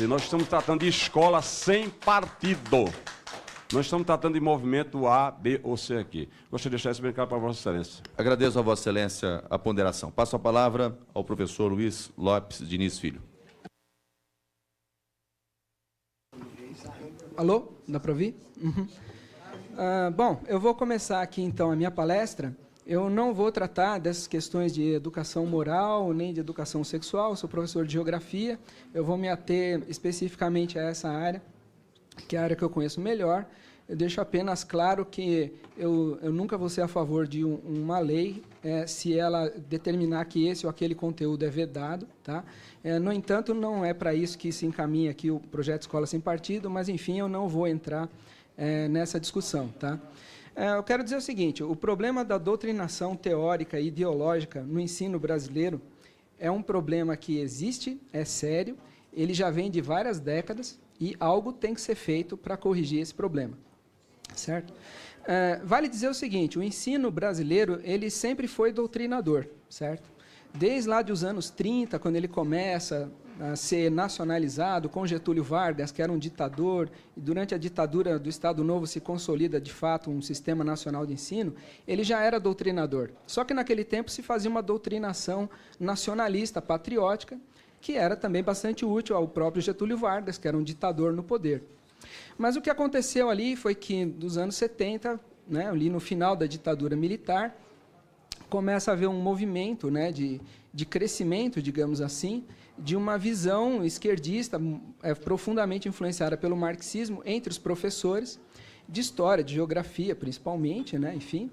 Nós estamos tratando de escola sem partido. Nós estamos tratando de movimento A, B ou C aqui. Gostaria de deixar isso bem claro para a Vossa Excelência. Agradeço a Vossa Excelência a ponderação. Passo a palavra ao professor Luiz Lopes Diniz Filho. Alô? Dá para ouvir? Uhum. Bom, eu vou começar aqui, então, a minha palestra. Eu não vou tratar dessas questões de educação moral, nem de educação sexual. Eu sou professor de geografia. Eu vou me ater especificamente a essa área, que é a área que eu conheço melhor. Eu deixo apenas claro que eu nunca vou ser a favor de uma lei se ela determinar que esse ou aquele conteúdo é vedado. Tá? No entanto, não é para isso que se encaminha aqui o projeto Escola Sem Partido, mas, enfim, eu não vou entrar nessa discussão. Tá? Eu quero dizer o seguinte, o problema da doutrinação teórica e ideológica no ensino brasileiro é um problema que existe, é sério, ele já vem de várias décadas e algo tem que ser feito para corrigir esse problema, certo? Vale dizer o seguinte, o ensino brasileiro, ele sempre foi doutrinador, certo? Desde lá dos anos 30, quando ele começa a ser nacionalizado, com Getúlio Vargas, que era um ditador, e durante a ditadura do Estado Novo se consolida, de fato, um sistema nacional de ensino, ele já era doutrinador. Só que naquele tempo se fazia uma doutrinação nacionalista, patriótica, que era também bastante útil ao próprio Getúlio Vargas, que era um ditador no poder. Mas o que aconteceu ali foi que, dos anos 70, né, ali no final da ditadura militar, começa a haver um movimento, né, de crescimento, digamos assim, de uma visão esquerdista profundamente influenciada pelo marxismo entre os professores de história, de geografia, principalmente, né, enfim.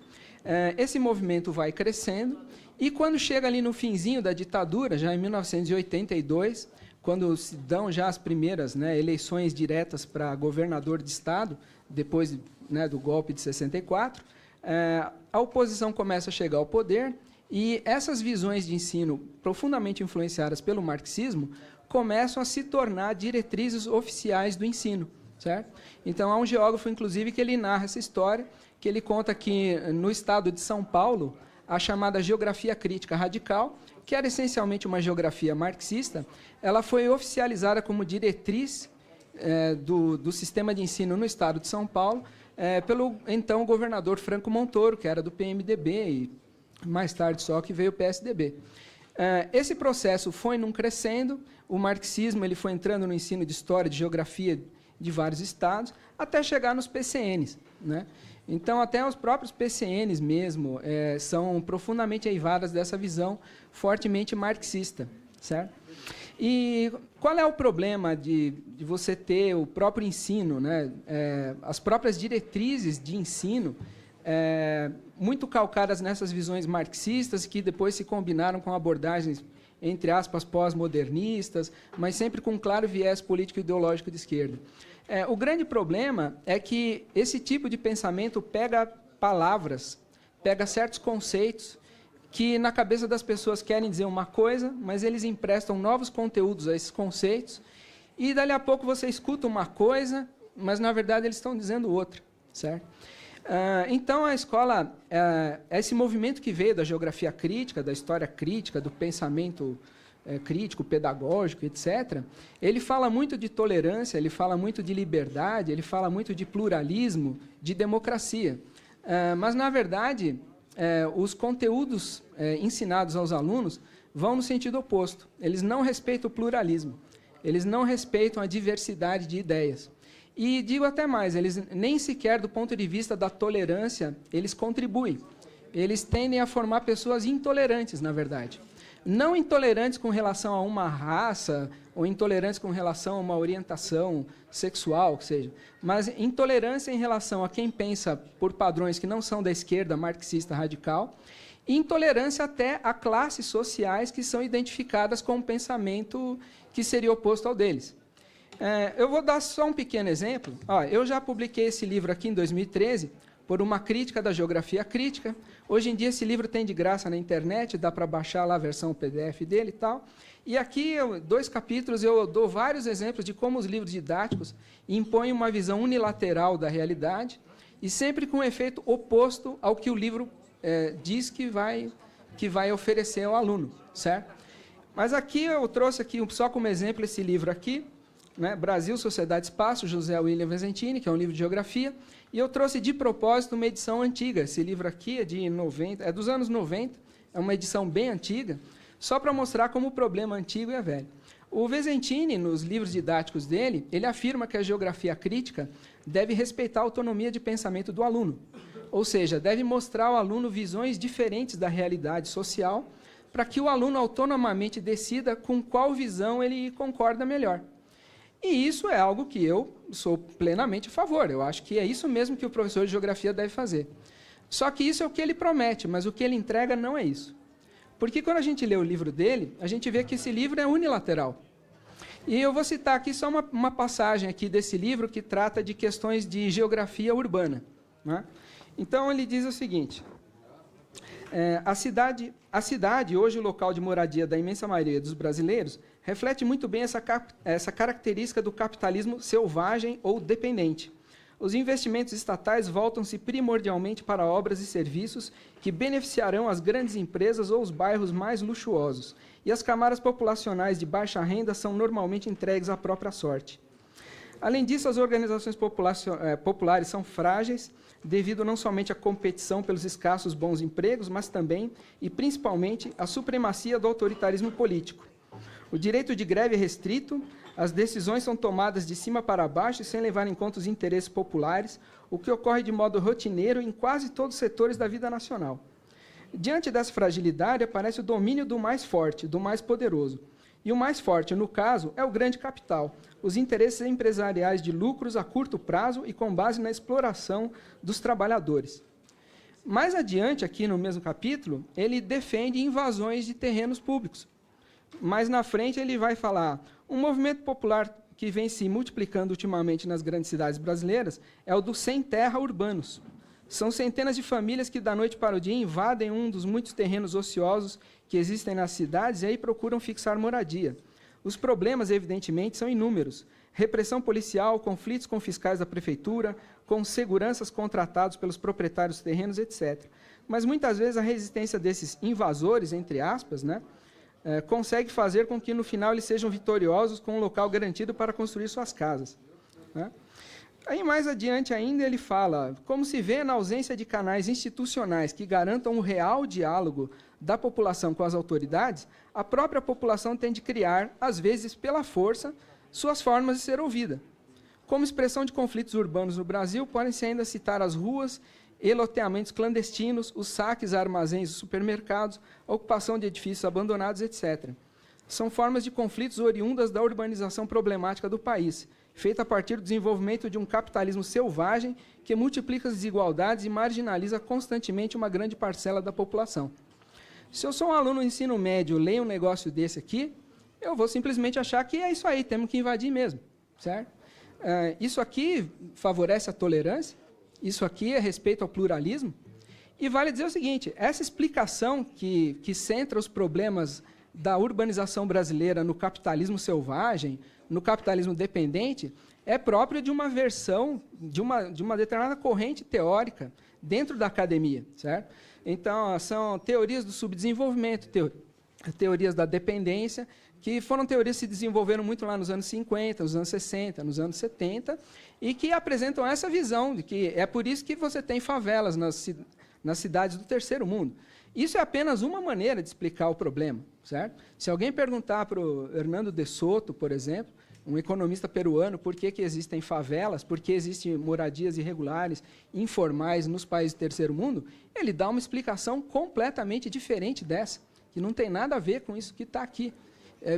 Esse movimento vai crescendo e quando chega ali no finzinho da ditadura, já em 1982, quando se dão já as primeiras, né, eleições diretas para governador de estado, depois, né, do golpe de 64, a oposição começa a chegar ao poder e essas visões de ensino profundamente influenciadas pelo marxismo começam a se tornar diretrizes oficiais do ensino, certo? Então, há um geógrafo, inclusive, que ele narra essa história, que ele conta que no estado de São Paulo, a chamada geografia crítica radical, que era essencialmente uma geografia marxista, ela foi oficializada como diretriz do sistema de ensino no estado de São Paulo, pelo então governador Franco Montoro, que era do PMDB, e mais tarde só que veio o PSDB. Esse processo foi num crescendo, o marxismo ele foi entrando no ensino de história, de geografia de vários estados, até chegar nos PCNs, né? Então, até os próprios PCNs mesmo são profundamente eivadas dessa visão fortemente marxista, certo? E qual é o problema de você ter o próprio ensino, né? As próprias diretrizes de ensino muito calcadas nessas visões marxistas que depois se combinaram com abordagens, entre aspas, pós-modernistas, mas sempre com um claro viés político-ideológico de esquerda. O grande problema é que esse tipo de pensamento pega palavras, pega certos conceitos que na cabeça das pessoas querem dizer uma coisa, mas eles emprestam novos conteúdos a esses conceitos e dali a pouco você escuta uma coisa, mas na verdade eles estão dizendo outra, certo? Então a escola, esse movimento que veio da geografia crítica, da história crítica, do pensamento crítico, pedagógico, etc., ele fala muito de tolerância, ele fala muito de liberdade, ele fala muito de pluralismo, de democracia. Mas, na verdade, os conteúdos ensinados aos alunos vão no sentido oposto. Eles não respeitam o pluralismo, eles não respeitam a diversidade de ideias. E digo até mais, eles nem sequer, do ponto de vista da tolerância, eles contribuem. Eles tendem a formar pessoas intolerantes, na verdade. Não intolerantes com relação a uma raça, ou intolerantes com relação a uma orientação sexual, que seja, mas intolerância em relação a quem pensa por padrões que não são da esquerda marxista radical, e intolerância até a classes sociais que são identificadas com um pensamento que seria oposto ao deles. Eu vou dar só um pequeno exemplo. Eu já publiquei esse livro aqui em 2013, por uma crítica da geografia crítica. Hoje em dia esse livro tem de graça na internet, dá para baixar lá a versão PDF dele e tal. E aqui, 2 capítulos, eu dou vários exemplos de como os livros didáticos impõem uma visão unilateral da realidade e sempre com um efeito oposto ao que o livro diz que vai oferecer ao aluno, certo? Mas aqui eu trouxe aqui, só como exemplo esse livro aqui, né? Brasil, Sociedade e Espaço, José William Vizzentini, que é um livro de geografia, e eu trouxe de propósito uma edição antiga. Esse livro aqui é de 90, é dos anos 90, é uma edição bem antiga, só para mostrar como o problema antigo é velho. O Vizzentini, nos livros didáticos dele, ele afirma que a geografia crítica deve respeitar a autonomia de pensamento do aluno, ou seja, deve mostrar ao aluno visões diferentes da realidade social, para que o aluno autonomamente decida com qual visão ele concorda melhor. E isso é algo que eu sou plenamente a favor. Eu acho que é isso mesmo que o professor de geografia deve fazer. Só que isso é o que ele promete, mas o que ele entrega não é isso. Porque quando a gente lê o livro dele, a gente vê que esse livro é unilateral. E eu vou citar aqui só uma passagem aqui desse livro que trata de questões de geografia urbana, né? Então, ele diz o seguinte: a cidade, hoje o local de moradia da imensa maioria dos brasileiros, reflete muito bem essa característica do capitalismo selvagem ou dependente. Os investimentos estatais voltam-se primordialmente para obras e serviços que beneficiarão as grandes empresas ou os bairros mais luxuosos, e as camadas populacionais de baixa renda são normalmente entregues à própria sorte. Além disso, as organizações populares são frágeis, devido não somente à competição pelos escassos bons empregos, mas também, e principalmente, à supremacia do autoritarismo político. O direito de greve é restrito, as decisões são tomadas de cima para baixo, sem levar em conta os interesses populares, o que ocorre de modo rotineiro em quase todos os setores da vida nacional. Diante dessa fragilidade, aparece o domínio do mais forte, do mais poderoso. E o mais forte, no caso, é o grande capital, os interesses empresariais de lucros a curto prazo e com base na exploração dos trabalhadores. Mais adiante, aqui no mesmo capítulo, ele defende invasões de terrenos públicos. Mais na frente, ele vai falar: um movimento popular que vem se multiplicando ultimamente nas grandes cidades brasileiras é o dos sem-terra urbanos. São centenas de famílias que, da noite para o dia, invadem um dos muitos terrenos ociosos que existem nas cidades e aí procuram fixar moradia. Os problemas, evidentemente, são inúmeros. Repressão policial, conflitos com fiscais da prefeitura, com seguranças contratados pelos proprietários dos terrenos, etc. Mas, muitas vezes, a resistência desses invasores, entre aspas, né, consegue fazer com que, no final, eles sejam vitoriosos com um local garantido para construir suas casas, né? Aí, mais adiante ainda, ele fala: como se vê na ausência de canais institucionais que garantam um real diálogo da população com as autoridades, a própria população tem de criar, às vezes pela força, suas formas de ser ouvida. Como expressão de conflitos urbanos no Brasil, podem-se ainda citar as ruas e loteamentos clandestinos, os saques a armazéns e supermercados, a ocupação de edifícios abandonados, etc. São formas de conflitos oriundas da urbanização problemática do país, feita a partir do desenvolvimento de um capitalismo selvagem que multiplica as desigualdades e marginaliza constantemente uma grande parcela da população. Se eu sou um aluno do ensino médio, leio um negócio desse aqui, eu vou simplesmente achar que é isso aí, temos que invadir mesmo, certo? Isso aqui favorece a tolerância, isso aqui é respeito ao pluralismo, e vale dizer o seguinte: essa explicação que centra os problemas da urbanização brasileira no capitalismo selvagem, no capitalismo dependente, é própria de uma versão, de uma determinada corrente teórica dentro da academia, certo? Então, são teorias do subdesenvolvimento, teorias da dependência, que foram teorias que se desenvolveram muito lá nos anos 50, nos anos 60, nos anos 70, e que apresentam essa visão de que é por isso que você tem favelas nas cidades do terceiro mundo. Isso é apenas uma maneira de explicar o problema, certo? Se alguém perguntar para o Hernando de Soto, por exemplo, um economista peruano, por que existem favelas, por que existem moradias irregulares, informais nos países do terceiro mundo, ele dá uma explicação completamente diferente dessa, que não tem nada a ver com isso que está aqui.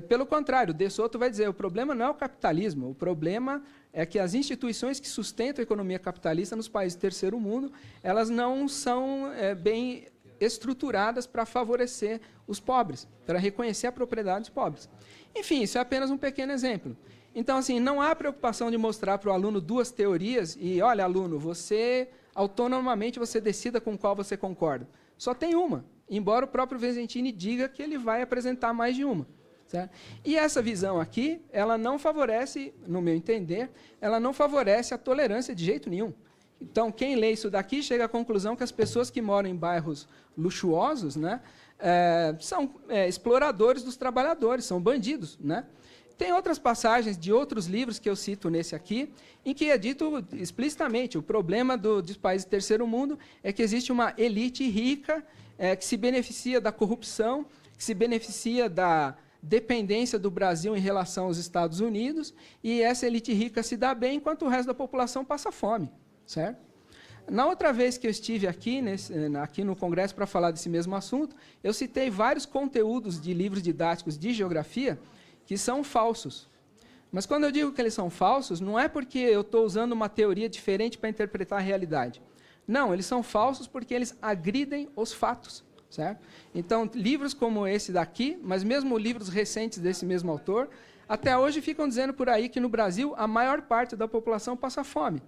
Pelo contrário, de Soto vai dizer: o problema não é o capitalismo, o problema é que as instituições que sustentam a economia capitalista nos países do terceiro mundo, elas não são bem estruturadas para favorecer os pobres, para reconhecer a propriedade dos pobres. Enfim, isso é apenas um pequeno exemplo. Então, assim, não há preocupação de mostrar para o aluno duas teorias e, olha, aluno, você, autonomamente, você decida com qual você concorda. Só tem uma, embora o próprio Vizzentini diga que ele vai apresentar mais de uma, certo? E essa visão aqui, ela não favorece, no meu entender, ela não favorece a tolerância de jeito nenhum. Então, quem lê isso daqui chega à conclusão que as pessoas que moram em bairros luxuosos, né, são exploradores dos trabalhadores, são bandidos, né? Tem outras passagens de outros livros que eu cito nesse aqui, em que é dito explicitamente, o problema dos países do terceiro mundo é que existe uma elite rica que se beneficia da corrupção, que se beneficia da dependência do Brasil em relação aos Estados Unidos, e essa elite rica se dá bem, enquanto o resto da população passa fome, certo? Na outra vez que eu estive aqui no Congresso para falar desse mesmo assunto, eu citei vários conteúdos de livros didáticos de geografia que são falsos. Mas quando eu digo que eles são falsos, não é porque eu estou usando uma teoria diferente para interpretar a realidade. Não, eles são falsos porque eles agridem os fatos. Certo? Então, livros como esse daqui, mas mesmo livros recentes desse mesmo autor, até hoje ficam dizendo por aí que no Brasil a maior parte da população passa fome.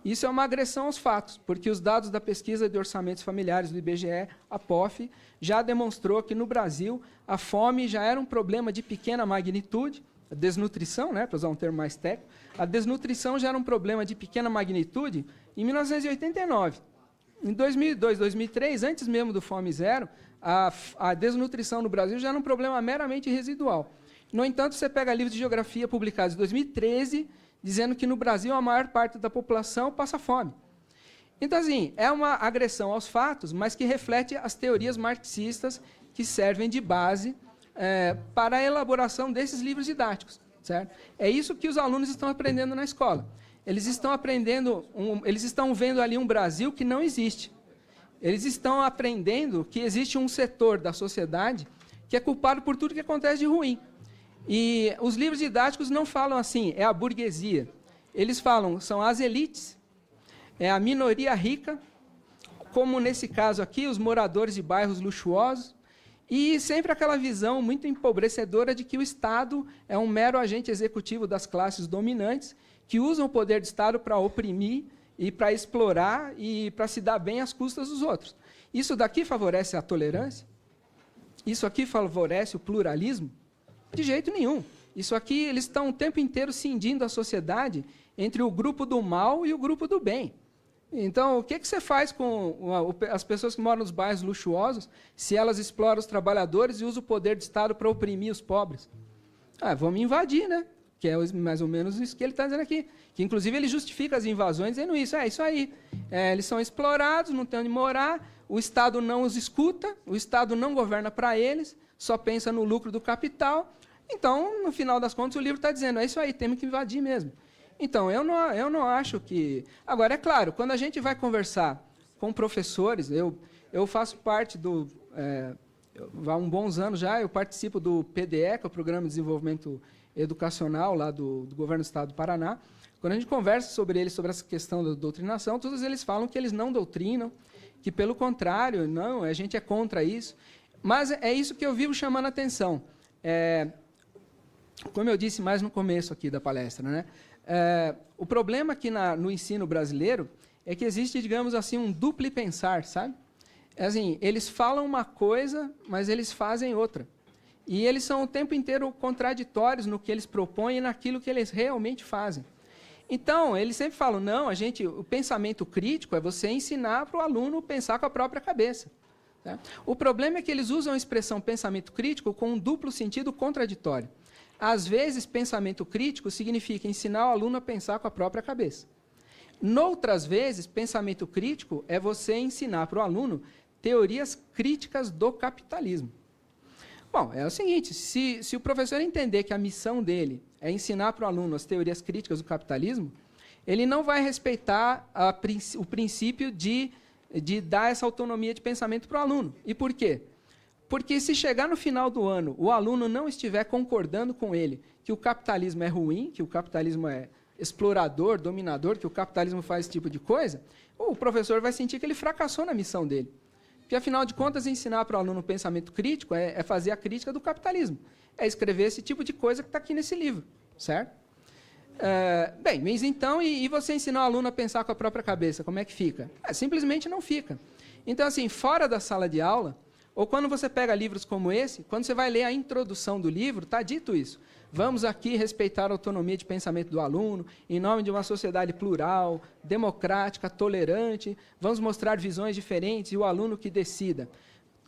Isso é uma agressão aos fatos, porque os dados da pesquisa de orçamentos familiares do IBGE, a POF, já demonstrou que no Brasil a fome já era um problema de pequena magnitude, a desnutrição, né, para usar um termo mais técnico, a desnutrição já era um problema de pequena magnitude em 1989. Em 2002, 2003, antes mesmo do Fome Zero, a desnutrição no Brasil já era um problema meramente residual. No entanto, você pega livros de geografia publicados em 2013, dizendo que no Brasil a maior parte da população passa fome. Então, assim, é uma agressão aos fatos, mas que reflete as teorias marxistas que servem de base para a elaboração desses livros didáticos. Certo? É isso que os alunos estão aprendendo na escola. Eles estão aprendendo, eles estão vendo ali um Brasil que não existe. Eles estão aprendendo que existe um setor da sociedade que é culpado por tudo que acontece de ruim. E os livros didáticos não falam assim, é a burguesia. Eles falam, são as elites, é a minoria rica, como nesse caso aqui, os moradores de bairros luxuosos, e sempre aquela visão muito empobrecedora de que o Estado é um mero agente executivo das classes dominantes, que usam o poder do Estado para oprimir e para explorar e para se dar bem às custas dos outros. Isso daqui favorece a tolerância? Isso aqui favorece o pluralismo? De jeito nenhum. Isso aqui, eles estão o tempo inteiro cindindo a sociedade entre o grupo do mal e o grupo do bem. Então, o que você faz com as pessoas que moram nos bairros luxuosos se elas exploram os trabalhadores e usam o poder do Estado para oprimir os pobres? Vamos invadir, né? Que é mais ou menos isso que ele está dizendo aqui. Que, inclusive, ele justifica as invasões dizendo isso. É isso aí. Eles são explorados, não têm onde morar, o Estado não os escuta, o Estado não governa para eles, só pensa no lucro do capital. Então, no final das contas, o livro está dizendo, é isso aí, temos que invadir mesmo. Então, eu não acho que... Agora, é claro, quando a gente vai conversar com professores, eu faço parte do... há uns bons anos já, eu participo do PDE, que é o Programa de Desenvolvimento Educacional lá do Governo do Estado do Paraná. Quando a gente conversa sobre eles, sobre essa questão da doutrinação, todos eles falam que eles não doutrinam, que, pelo contrário, não, a gente é contra isso. Mas é isso que eu vivo chamando a atenção. Como eu disse mais no começo aqui da palestra, né? O problema aqui no ensino brasileiro é que existe, digamos assim, um duplo pensar, sabe? Assim, eles falam uma coisa, mas eles fazem outra. E eles são o tempo inteiro contraditórios no que eles propõem e naquilo que eles realmente fazem. Então, eles sempre falam, não, o pensamento crítico é você ensinar para o aluno pensar com a própria cabeça. Tá? O problema é que eles usam a expressão pensamento crítico com um duplo sentido contraditório. Às vezes, pensamento crítico significa ensinar o aluno a pensar com a própria cabeça. Noutras vezes, pensamento crítico é você ensinar para o aluno teorias críticas do capitalismo. Bom, é o seguinte, se o professor entender que a missão dele é ensinar para o aluno as teorias críticas do capitalismo, ele não vai respeitar o princípio de dar essa autonomia de pensamento para o aluno. E por quê? Porque se chegar no final do ano, o aluno não estiver concordando com ele que o capitalismo é ruim, que o capitalismo é explorador, dominador, que o capitalismo faz esse tipo de coisa, o professor vai sentir que ele fracassou na missão dele. Porque, afinal de contas, ensinar para o aluno o pensamento crítico é fazer a crítica do capitalismo. É escrever esse tipo de coisa que está aqui nesse livro, certo? Bem, mas então, e você ensinar o aluno a pensar com a própria cabeça, como é que fica? Simplesmente não fica. Então, assim, fora da sala de aula, ou quando você pega livros como esse, quando você vai ler a introdução do livro, está dito isso. Vamos aqui respeitar a autonomia de pensamento do aluno, em nome de uma sociedade plural, democrática, tolerante, vamos mostrar visões diferentes e o aluno que decida.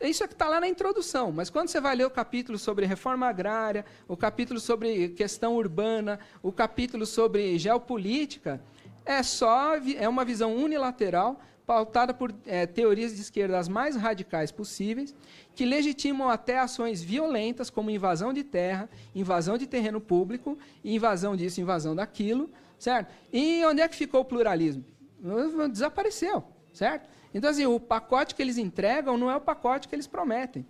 Isso é que está lá na introdução, mas quando você vai ler o capítulo sobre reforma agrária, o capítulo sobre questão urbana, o capítulo sobre geopolítica, é uma visão unilateral, pautada por teorias de esquerda as mais radicais possíveis, que legitimam até ações violentas, como invasão de terra, invasão de terreno público, invasão disso, invasão daquilo, certo? E onde é que ficou o pluralismo? Desapareceu, certo? Então, assim, o pacote que eles entregam não é o pacote que eles prometem.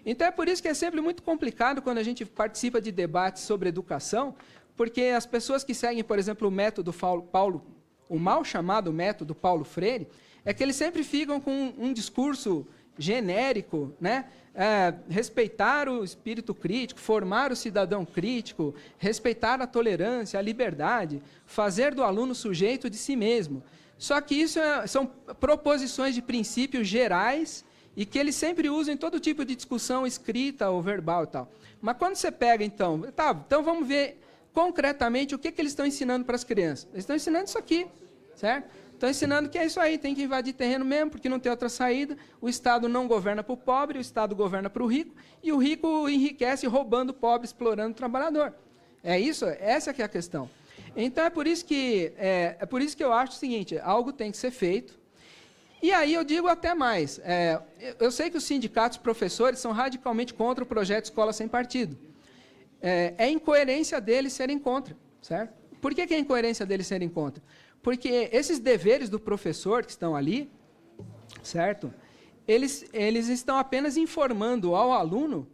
Então, é por isso que é sempre muito complicado quando a gente participa de debates sobre educação, porque as pessoas que seguem, por exemplo, o método o mal chamado método Paulo Freire, é que eles sempre ficam com um discurso genérico, né? Respeitar o espírito crítico, formar o cidadão crítico, respeitar a tolerância, a liberdade, fazer do aluno sujeito de si mesmo. Só que isso são proposições de princípios gerais e que eles sempre usam em todo tipo de discussão escrita ou verbal e tal. Mas quando você pega, então vamos ver concretamente o que eles estão ensinando para as crianças. Eles estão ensinando isso aqui, certo? Estão ensinando que é isso aí, tem que invadir terreno mesmo, porque não tem outra saída. O Estado não governa para o pobre, o Estado governa para o rico, e o rico enriquece roubando o pobre, explorando o trabalhador. É isso? Essa que é a questão. Então, é por isso que eu acho o seguinte, algo tem que ser feito. E aí eu digo até mais. Eu sei que os sindicatos professores são radicalmente contra o projeto Escola Sem Partido. É incoerência deles serem contra, certo? Por que é incoerência deles serem contra? Porque esses deveres do professor que estão ali, certo? Eles estão apenas informando ao aluno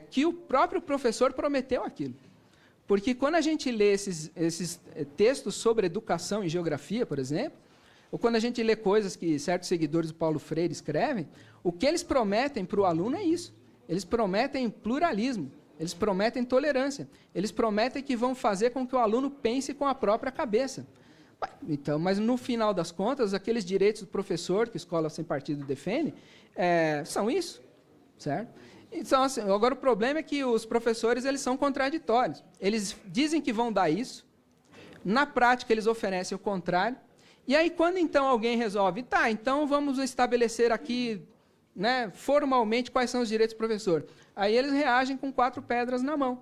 que o próprio professor prometeu aquilo. Porque quando a gente lê esses textos sobre educação e geografia, por exemplo, ou quando a gente lê coisas que certos seguidores do Paulo Freire escrevem, o que eles prometem para o aluno é isso. Eles prometem pluralismo, eles prometem tolerância, eles prometem que vão fazer com que o aluno pense com a própria cabeça. Então, mas no final das contas, aqueles direitos do professor que a Escola Sem Partido defende, são isso, certo? Então, assim, agora o problema é que os professores eles são contraditórios. Eles dizem que vão dar isso, na prática eles oferecem o contrário, e aí quando então alguém resolve, então vamos estabelecer aqui, né, formalmente quais são os direitos do professor. Aí eles reagem com 4 pedras na mão.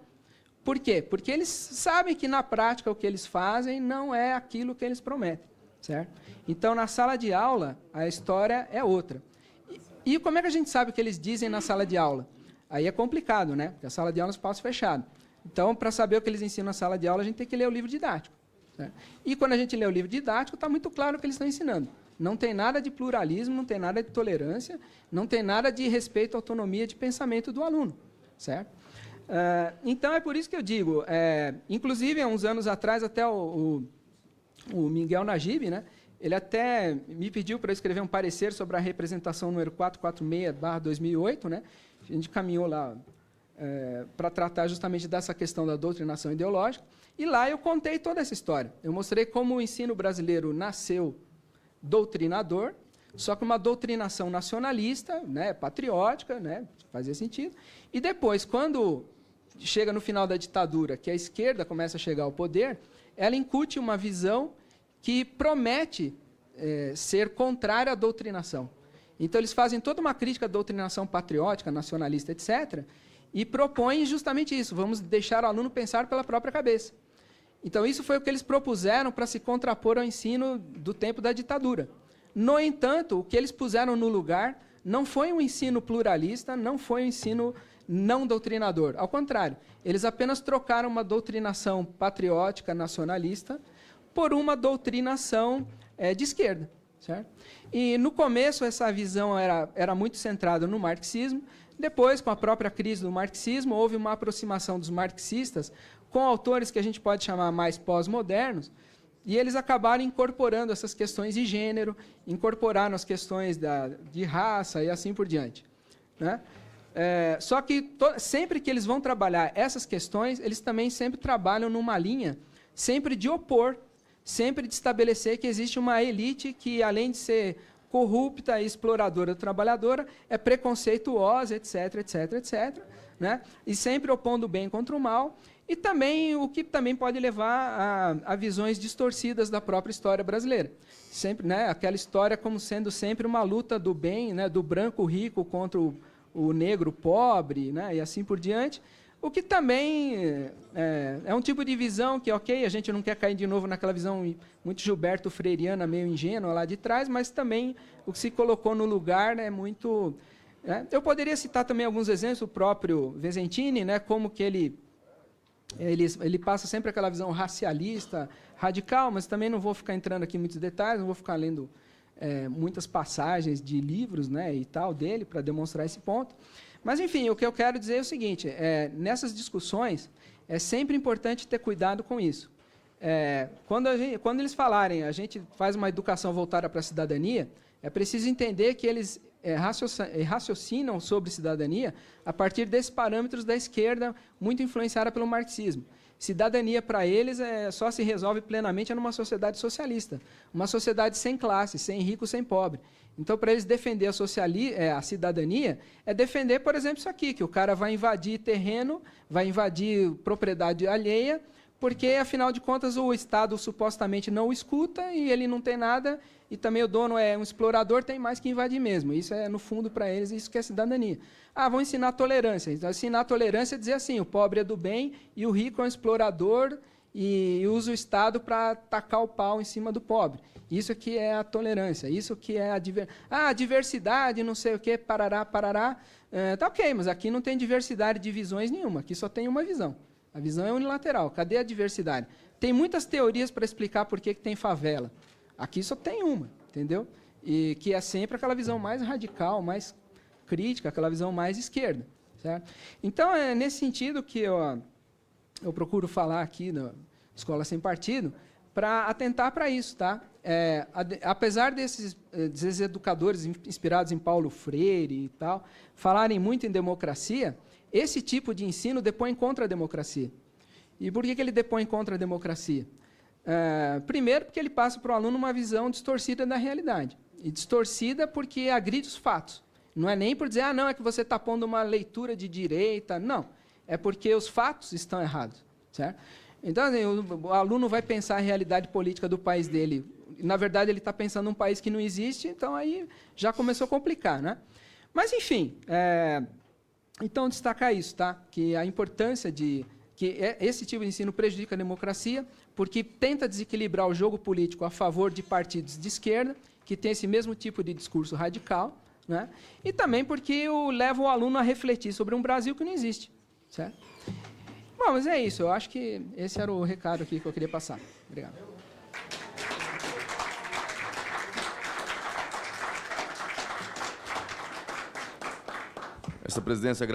Por quê? Porque eles sabem que na prática o que eles fazem não é aquilo que eles prometem, certo? Então, na sala de aula, a história é outra. E como é que a gente sabe o que eles dizem na sala de aula? Aí é complicado, né? Porque a sala de aula é um espaço fechado. Então, para saber o que eles ensinam na sala de aula, a gente tem que ler o livro didático, certo? E quando a gente lê o livro didático, está muito claro o que eles estão ensinando. Não tem nada de pluralismo, não tem nada de tolerância, não tem nada de respeito à autonomia de pensamento do aluno, certo? Então, é por isso que eu digo, inclusive, há uns anos atrás, até o Miguel Najib, né, ele até me pediu para eu escrever um parecer sobre a representação número 446/2008, né, a gente caminhou lá para tratar justamente dessa questão da doutrinação ideológica, e lá eu contei toda essa história. Eu mostrei como o ensino brasileiro nasceu doutrinador, só que uma doutrinação nacionalista, né, patriótica, né, fazia sentido, e depois, quando chega no final da ditadura, que a esquerda começa a chegar ao poder, ela incute uma visão que promete ser contrária à doutrinação. Então, eles fazem toda uma crítica à doutrinação patriótica, nacionalista, etc., e propõem justamente isso, vamos deixar o aluno pensar pela própria cabeça. Então, isso foi o que eles propuseram para se contrapor ao ensino do tempo da ditadura. No entanto, o que eles puseram no lugar não foi um ensino pluralista, não foi um ensino não doutrinador. Ao contrário, eles apenas trocaram uma doutrinação patriótica, nacionalista, por uma doutrinação de esquerda, certo? E, no começo, essa visão era muito centrada no marxismo. Depois, com a própria crise do marxismo, houve uma aproximação dos marxistas com autores que a gente pode chamar mais pós-modernos, e eles acabaram incorporando essas questões de gênero, incorporaram as questões de raça e assim por diante, né? Só que sempre que eles vão trabalhar essas questões, eles também sempre trabalham numa linha sempre de opor, sempre de estabelecer que existe uma elite que, além de ser corrupta e exploradora trabalhadora, é preconceituosa, etc., etc., etc., né? E sempre opondo o bem contra o mal. e também o que também pode levar a visões distorcidas da própria história brasileira. Sempre, né, aquela história como sendo sempre uma luta do bem, né, do branco rico contra o negro pobre, né, e assim por diante, o que também é um tipo de visão que, ok, a gente não quer cair de novo naquela visão muito Gilberto Freiriana, meio ingênua lá de trás, mas também o que se colocou no lugar, né, muito... Eu poderia citar também alguns exemplos, o próprio Vizzentini, né, como que ele passa sempre aquela visão racialista, radical, mas também não vou ficar entrando aqui em muitos detalhes, não vou ficar lendo muitas passagens de livros, né, e tal dele para demonstrar esse ponto. Mas, enfim, o que eu quero dizer é o seguinte, nessas discussões é sempre importante ter cuidado com isso. Quando eles falarem, a gente faz uma educação voltada para a cidadania, é preciso entender que eles raciocinam sobre cidadania a partir desses parâmetros da esquerda, muito influenciada pelo marxismo. Cidadania, para eles, só se resolve plenamente numa sociedade socialista, uma sociedade sem classe, sem rico, sem pobre. Então, para eles defender a cidadania, é defender, por exemplo, isso aqui, que o cara vai invadir terreno, vai invadir propriedade alheia, porque, afinal de contas, o Estado supostamente não o escuta e ele não tem nada, e também o dono é um explorador, tem mais que invadir mesmo. Isso é, no fundo, para eles, isso que é cidadania. Vão ensinar tolerância. Então, ensinar tolerância é dizer assim, o pobre é do bem e o rico é um explorador e usa o Estado para tacar o pau em cima do pobre. Isso que é a tolerância, isso que é a diversidade, não sei o quê, parará, parará. Tá ok, mas aqui não tem diversidade de visões nenhuma, aqui só tem uma visão. A visão é unilateral. Cadê a diversidade? Tem muitas teorias para explicar por que tem favela. Aqui só tem uma, entendeu? E que é sempre aquela visão mais radical, mais crítica, aquela visão mais esquerda. Certo? Então, é nesse sentido que eu procuro falar aqui na Escola Sem Partido, para atentar para isso. Tá? Apesar desses educadores inspirados em Paulo Freire e tal, falarem muito em democracia, esse tipo de ensino depõe contra a democracia. E por que ele depõe contra a democracia? Primeiro, porque ele passa para o aluno uma visão distorcida da realidade. E distorcida porque agride os fatos. Não é nem por dizer, não, é que você está pondo uma leitura de direita. Não, é porque os fatos estão errados. Certo? Então, assim, o aluno vai pensar a realidade política do país dele. Na verdade, ele está pensando num país que não existe, então aí já começou a complicar. Né? Mas, enfim... Então, destacar isso, tá? Que a importância que esse tipo de ensino prejudica a democracia, porque tenta desequilibrar o jogo político a favor de partidos de esquerda, que tem esse mesmo tipo de discurso radical, né? E também porque leva o aluno a refletir sobre um Brasil que não existe. Certo? Bom, mas é isso. Eu acho que esse era o recado aqui que eu queria passar. Obrigado. Essa presidência